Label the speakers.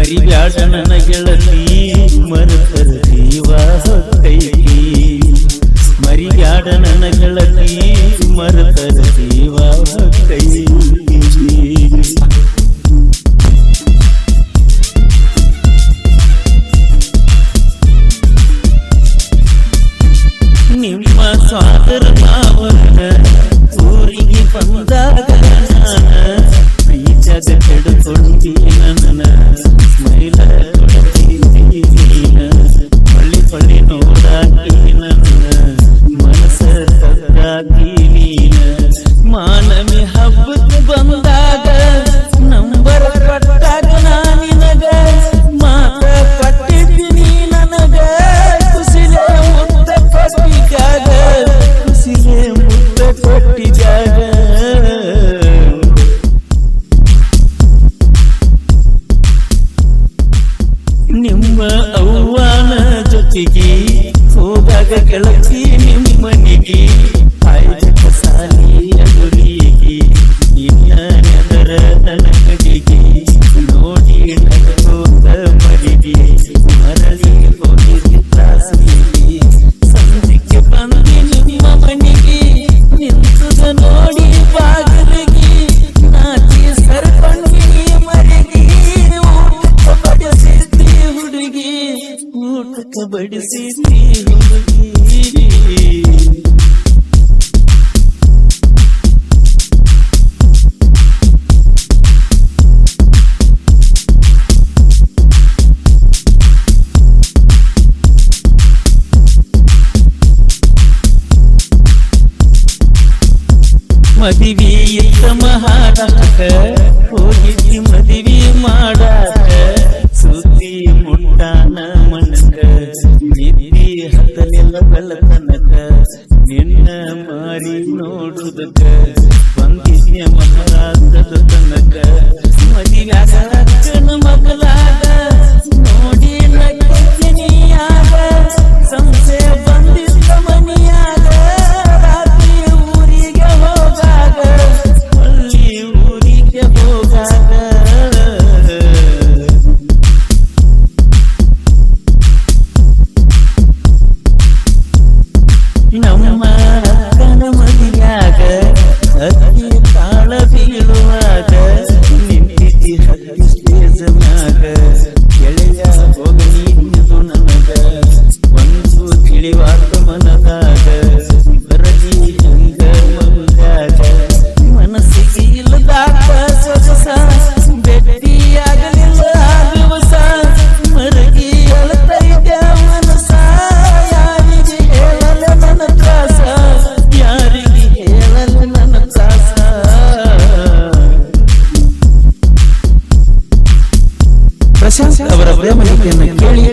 Speaker 1: ಮರಿಬ್ಯಾಡ ನನ್ನ ಗೆಳತಿ ಮರೆತರ ಜೀವ ಹೊತ್ತೈತಿ ಮರಿಬ್ಯಾಡ ನನ್ನ ಗೆಳತಿ ಮರೆತರ ಜೀವ ಹೊತ್ತೈತಿ ನಿಮ್ಮ ಸ್ವಾದರ ಮಾವನ ಊರಿಗೆ ಬಂದಾಗ ಪ್ರೀತಿಯಾಗ ಕೆಡುಕೊಂಡಿ ನನ್ನ ಸ್ಮೈಲ ಹೊಳ್ಳಿ ಹೊಳ್ಳಿ ನೋಡಾಕಿ ನನ್ನ ಮನಸ್ಸ ತದ್ದಾಕಿ ನೀನ ಮಾನವಿ ಹಬ್ಬಕ್ಕೆ ಬಂದಾಗ ನಂಬರ್ ಕೊಟ್ಟಾಗ ನಾನಿನಗ ಮಾತ ಪಟ್ಟಿದ್ದೀನಿ ನನಗ ಕುಸಿಲೆ ಮುತ್ತ ಕೊಟ್ಟಿದ್ದಾಗ ಕುಸಿಲೆ ಮುತ್ತ ಕೊಟ್ಟಿದ್ದಾಗ ನಿಮ್ಮ ಅವ್ವಾನ ಜೊತೆಗೆ ಹೋದಾಗ ಗೆಳತಿ ನಿಮ್ಮನಿಗೆ ಆಯ್ದ ಸಾಲಿಯ ಗುರಿಗೆ ನಿನ್ನ ನೆದರ ನನಗೆ ನೋಡಿ ನಗೋತ ಮರಿಗೆ ಮರಳಿ ಹೋಗಿ ತಾಸಿಗೆ ಸಂಜಿಗೆ ಬಂದಿ ನಿಮ್ಮ ಮನೆಗೆ ನಿಂತದ ನೋಡಿ ಬಾಗಿಲಿಗೆ ನಾಚಿ ಸರ್ಕೊಂಡಿ ಮರಿಗೆ ಊಟಕ್ಕೆ ಬಡಿಸಿದ್ದಿ ಹುಡುಗಿ ಊಟಕ್ಕೆ ಬಡಿಸಿದ್ದಿ ಹುಡುಗಿ ಮದುವೆ ಇತ್ತ ಮಹಾರಾಕ ಹೋಗಿದ್ದಿ ಮದುವೆ ಮಾಡಾಕ ಸುದ್ದಿ ಮುಟ್ಟಾನ ಮನಕ ನಿದ್ದಿ ಹತ್ತಲಿಲ್ಲ ಬೆಳತನಕ ನಿನ್ನ ಮಾರಿ ನೋಡುದಕ ಬಂದಿದ್ಯ ಮಹಾರಾಜದ ತನಕ ಮದುವ್ಯಾಗ ಅಕ್ಕನ ಮಗಲಾಗ ನೋಡಿ ನಕ್ಕಿನಿಯಾಗ ಸಂಶಯ ಬಂದಿದ್ದ ಮನಿಯಾಗ ರಾತ್ರಿ ಊರಿಗೆ ಹೋಗಾಗ ಹಳ್ಳಿ ಊರಿಗೆ ಹೋಗಾಗ ನಮ್ಮ ಅಕ್ಕನ ಮದಿಯಾಗ ಅಕ್ಕಿ ತಾಳ ಬೀಳುವಾಗ ನಿಂತಿದ್ದಿ ಹತ್ತಿ ಸ್ಟೇಜ್ ಮ್ಯಾಗ ಗೆಳೆಯ ಹೋಗಿ ನೀನು ನನಗ ಒಂದು ತಿಳಿವಾತ ಮನದಾಗ ಬರದಿ ಹಂಗ ಮಂಗಾಗ ಮನಸ್ಸಿಗೆ ಇಲ್ಲದಾಕ ಸೊಗಸ ಭೇಟಿಯಾಗಲಿಲ್ಲ ದಿವಸ ಮರಗಿ ಅಳತೈದ ಮನಸ ಯಾರಿಗೆ ಹೇಳಲ್ಲ ನನ್ನ ತ್ರಾಸ ಯಾರಿಗೆ ಹೇಳಲ್ಲ ನನ್ನ ತ್ರಾಸ ಪ್ರಶಾಂತ್ ಅವರ ಪ್ರೇಮ ಗೀತೆಯನ್ನು ಕೇಳಿ